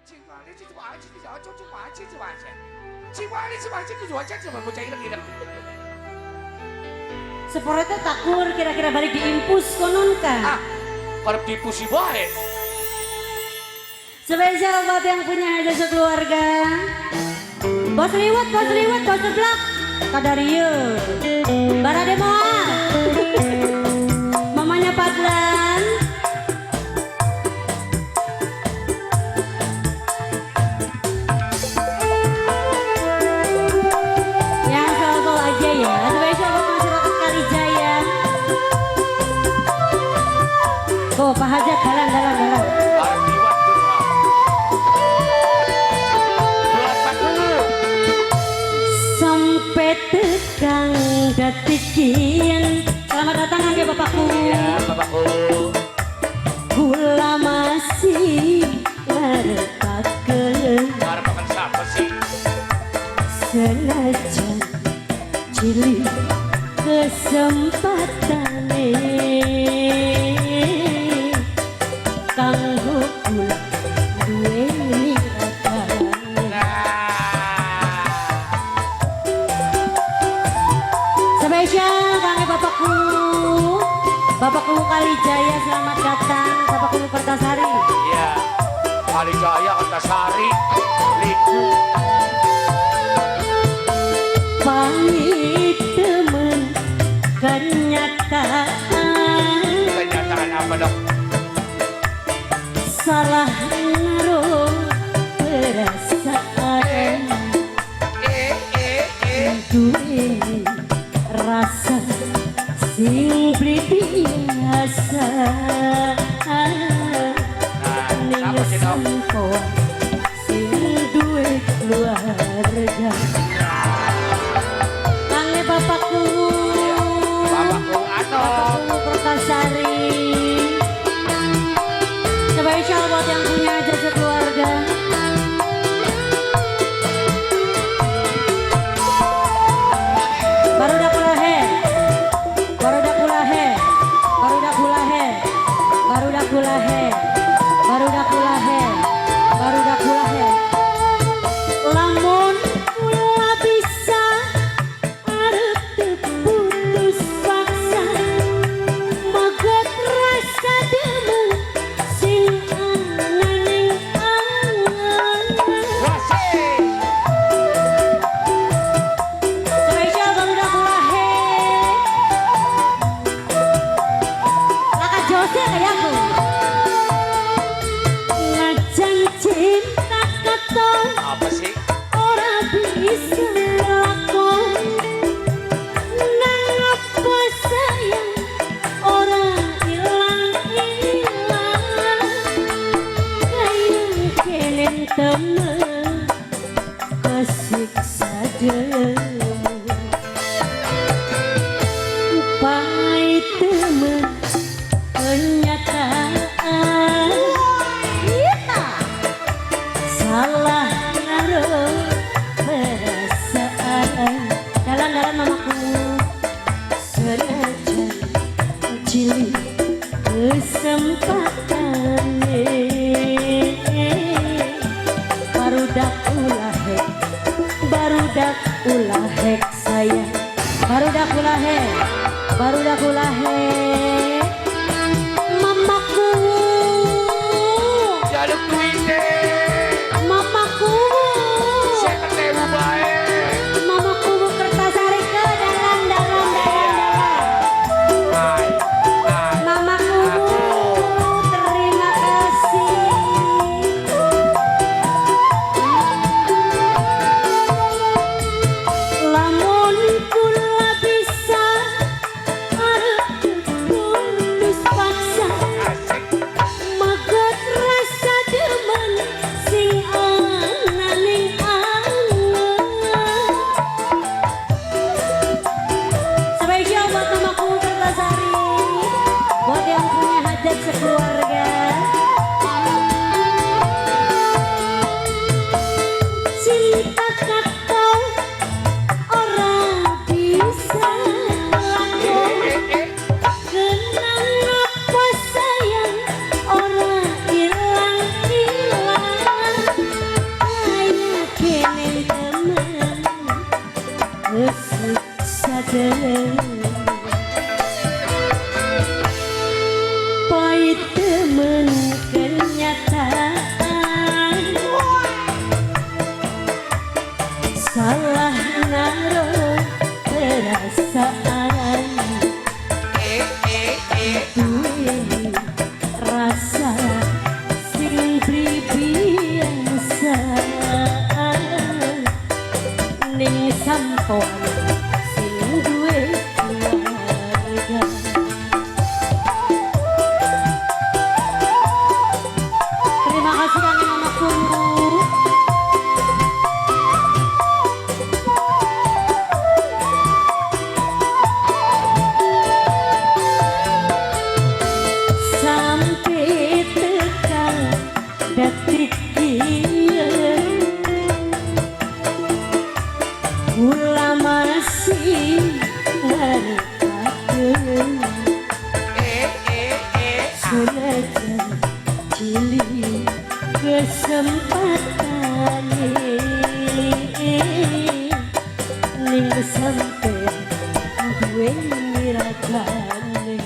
金光，你这娃子，你要叫这娃子这娃子，金光你这娃子ke jualan cuma bocah hilang. Seporeta takur kira-kira balik diimpus konon kan? Kalau diimpusi baik. Spesial buat yang punya jasa keluarga. Bos liwat, bos seblak. Kadario. Barademoa. Mamanya Padlan. Yang solo aja ya. Spesial buat masyarakat Kalijaya. Kok Pak Hajat dalam. Sampai tegang datikian. Selamat datang ya Bapakku. Ya Bapakku. Gula masih ngarepake. Harapan siapa sih? Senajan cilik kesempatane kanggo kula duweni ratane. Spesial kangge Bapakku Kalijaya, selamat datang Bapakku Kertasari. Iya, Kalijaya Kertasari, Liku. Pamit temen kenyataan. Kenyataan apa dok? Salah naruh perasaan. Duwe rasa sing biasa. Apa sih dok? Sing duwe keluarga. Kange Bapakku. Bapakku Ano. Bapakku Kertasari. Spesial buat yang punya jasa keluarga. Barudak kulahe. Lamun kula bisa arep putus paksa, magot rasa demu sing anganing angan. Spesial barudak kulahe. Laka Jose kayakku. Cinta katon Apa sih? ora bisa lakon, nang apa sayang ora ilang kayak kenen temen kesiksa demu upai temen kenyataan. Salah naruh perasaan. Dalam mamaku. Senajan cilik kesempatane barudak ulahek sayang. Barudak ulahe mamaku. Jaluk duitnya. Mamaku. Saya ketemu baik. Mamaku Kertasari ke dalam. Hai. Mamaku terima kasih. Lamun kula bisa arep tunggu sampai tekan detik ieu kula masih ngarepkeun senajan cilik kesempatan ning sampai duwe miragane